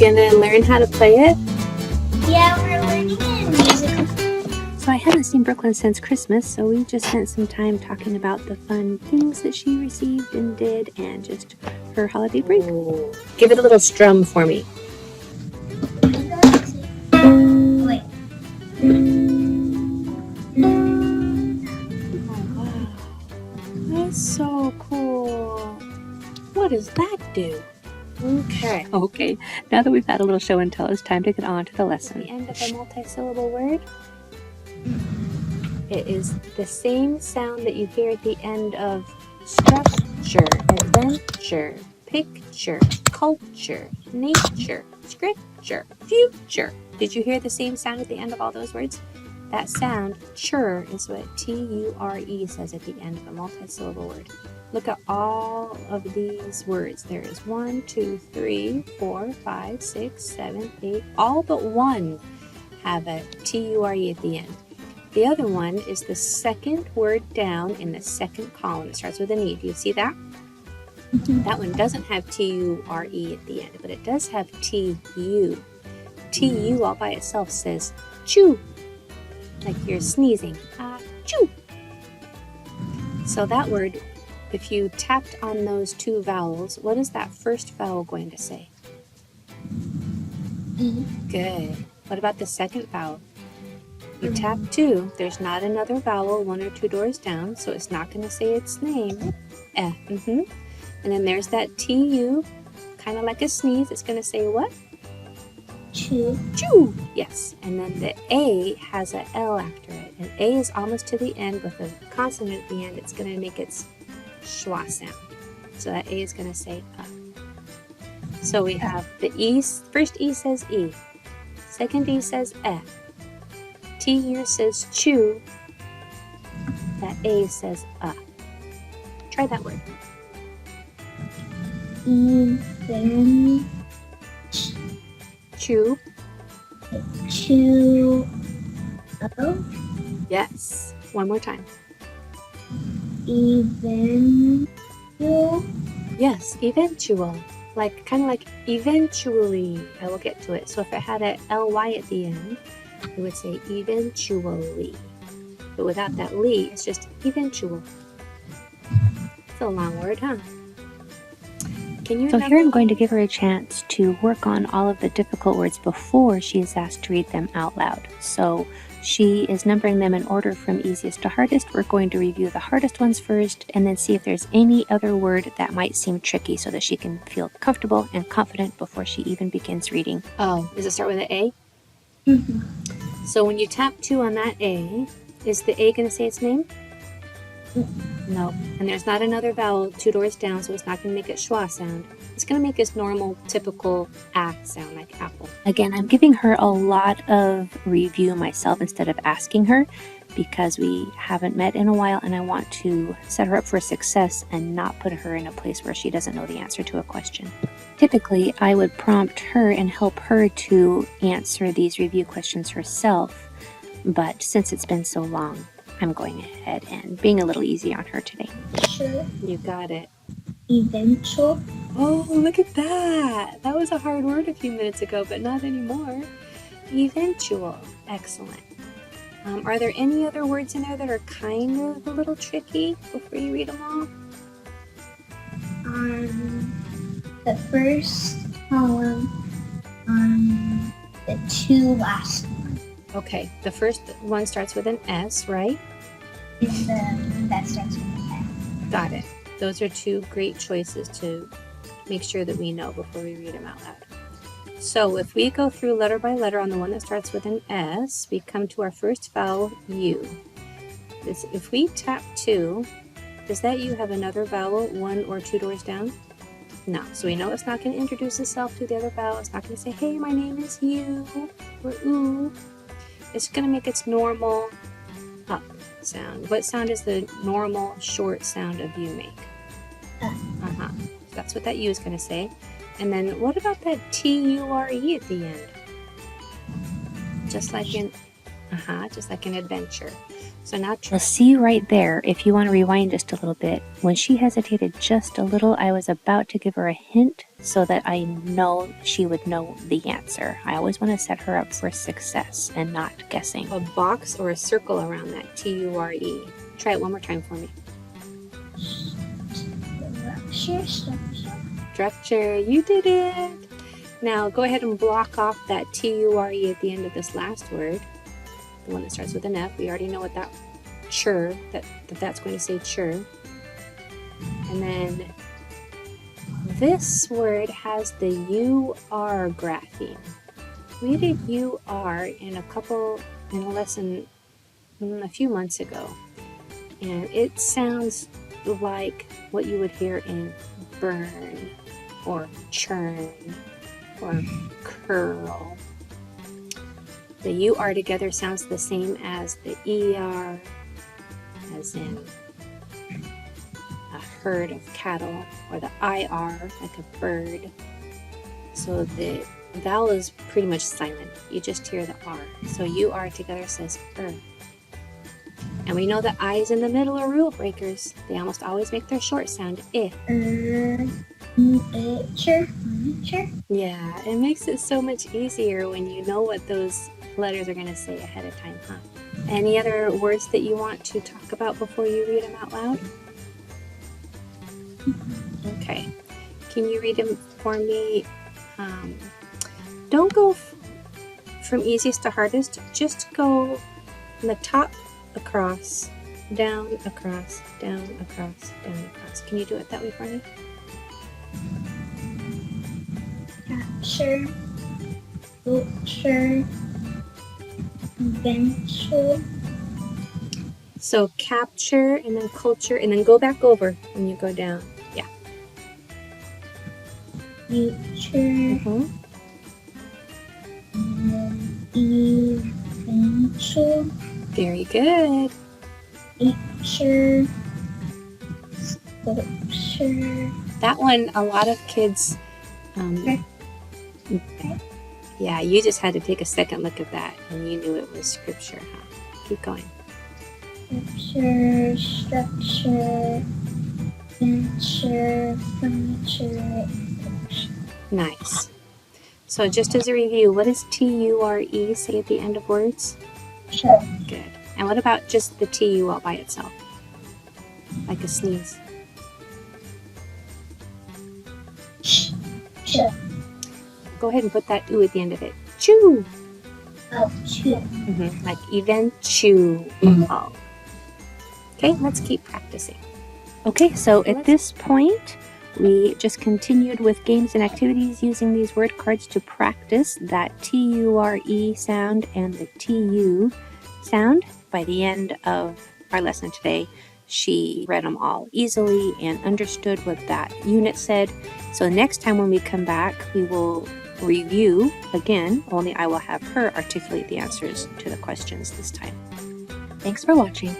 gonna learn how to play it? Yeah, we're learning a musical. So I haven't seen Brooklyn since Christmas, so we just spent some time talking about the fun things that she received and did and just her holiday break. Ooh. Give it a little strum for me. Wait. Oh, wow. That's so cool. What does that do? Okay. Now that we've had a little show and tell, it's time to get on to the lesson. The end of a multi-syllable word. It is the same sound that you hear at the end of structure, adventure, picture, culture, nature, scripture, future. Did you hear the same sound at the end of all those words? That sound, chur, is what T-U-R-E says at the end of a multi-syllable word. Look at all of these words. There is 1, 2, 3, 4, 5, 6, 7, 8. All but one have a T-U-R-E at the end. The other one is the second word down in the second column. It starts with an E. Do you see that? That one doesn't have T-U-R-E at the end, but it does have T-U. T-U all by itself says chew, like you're sneezing. Chew. So that word, if you tapped on those two vowels, what is that first vowel going to say? E. Good. What about the second vowel? You tap 2, there's not another vowel 1 or 2 doors down, so it's not going to say its name. And then there's that T-U, kind of like a sneeze. It's going to say what? Chew. Chew. Yes. And then the A has a L after it. And A is almost to the end with a consonant at the end. It's going to make its schwa sound. So that A is going to say So we have the E. First E says E. Second E says T here says chew. That A says Try that word. Even. Chew. Chew. Oh. Yes. One more time. Even. Yes, eventual. Kind of like eventually. I will get to it. So if it had a ly at the end, it would say eventually. But without that ly, it's just eventual. It's a long word, huh? So here I'm going to give her a chance to work on all of the difficult words before she is asked to read them out loud. So she is numbering them in order from easiest to hardest. We're going to review the hardest ones first and then see if there's any other word that might seem tricky so that she can feel comfortable and confident before she even begins reading. Oh, does it start with an A? So when you tap 2 on that A, is the A going to say its name? No. And there's not another vowel 2 doors down, so it's not going to make it schwa sound. It's going to make its normal, typical sound, like apple. Again, I'm giving her a lot of review myself instead of asking her because we haven't met in a while and I want to set her up for success and not put her in a place where she doesn't know the answer to a question. Typically, I would prompt her and help her to answer these review questions herself, but since it's been so long, I'm going ahead and being a little easy on her today. Sure. You got it. Eventual. Oh, look at that. That was a hard word a few minutes ago, but not anymore. Eventual. Excellent. Are there any other words in there that are kind of a little tricky before you read them all? The first column on the 2 last ones. Okay, the first one starts with an S, right? And that starts with an S. Got it. Those are 2 great choices to make sure that we know before we read them out loud. So if we go through letter by letter on the one that starts with an S, we come to our first vowel, U. If we tap 2, does that U have another vowel 1 or 2 doors down? No. So we know it's not going to introduce itself to the other vowel. It's not going to say, hey, my name is U or ooh. It's going to make its normal up sound. What sound is the normal short sound of U make? So that's what that U is going to say. And then what about that T-U-R-E at the end? Just like in adventure. So now you'll see right there, if you want to rewind just a little bit, when she hesitated just a little, I was about to give her a hint so that I know she would know the answer. I always want to set her up for success and not guessing. A box or a circle around that T-U-R-E. Try it one more time for me. Structure, you did it! Now go ahead and block off that T-U-R-E at the end of this last word. The one that starts with an F. We already know what that chur, that's going to say chur. And then this word has the UR grapheme. We did UR in a lesson a few months ago. And it sounds like what you would hear in burn or churn or curl. The UR together sounds the same as the ER, as in a herd of cattle, or the IR, like a bird. So the vowel is pretty much silent. You just hear the R. So UR together says And we know the I's in the middle are rule breakers. They almost always make their short sound I. Yeah, it makes it so much easier when you know what those letters are going to say ahead of time, huh? Any other words that you want to talk about before you read them out loud? Okay. Can you read them for me? Don't go from easiest to hardest. Just go from the top across, down, across, down, across, down, across. Can you do it that way for me? Capture, culture, venture. So capture and then culture and then go back over when you go down. Yeah. Future. Eventual. Very good. Picture. Sculpture. That one, a lot of kids. Yeah, you just had to take a second look at that and you knew it was scripture, huh? Keep going. Scripture, structure, venture, furniture. Nice. So just as a review, what does T-U-R-E say at the end of words? Sure. Good. And what about just the T-U all by itself? Like a sneeze. Sure. Go ahead and put that U at the end of it. Chew. Oh, chew. Like eventual. Okay, let's keep practicing. Okay, so at this point, we just continued with games and activities using these word cards to practice that T-U-R-E sound and the T-U sound. By the end of our lesson today, she read them all easily and understood what that unit said. So next time when we come back, we will review again, only I will have her articulate the answers to the questions this time. Thanks for watching.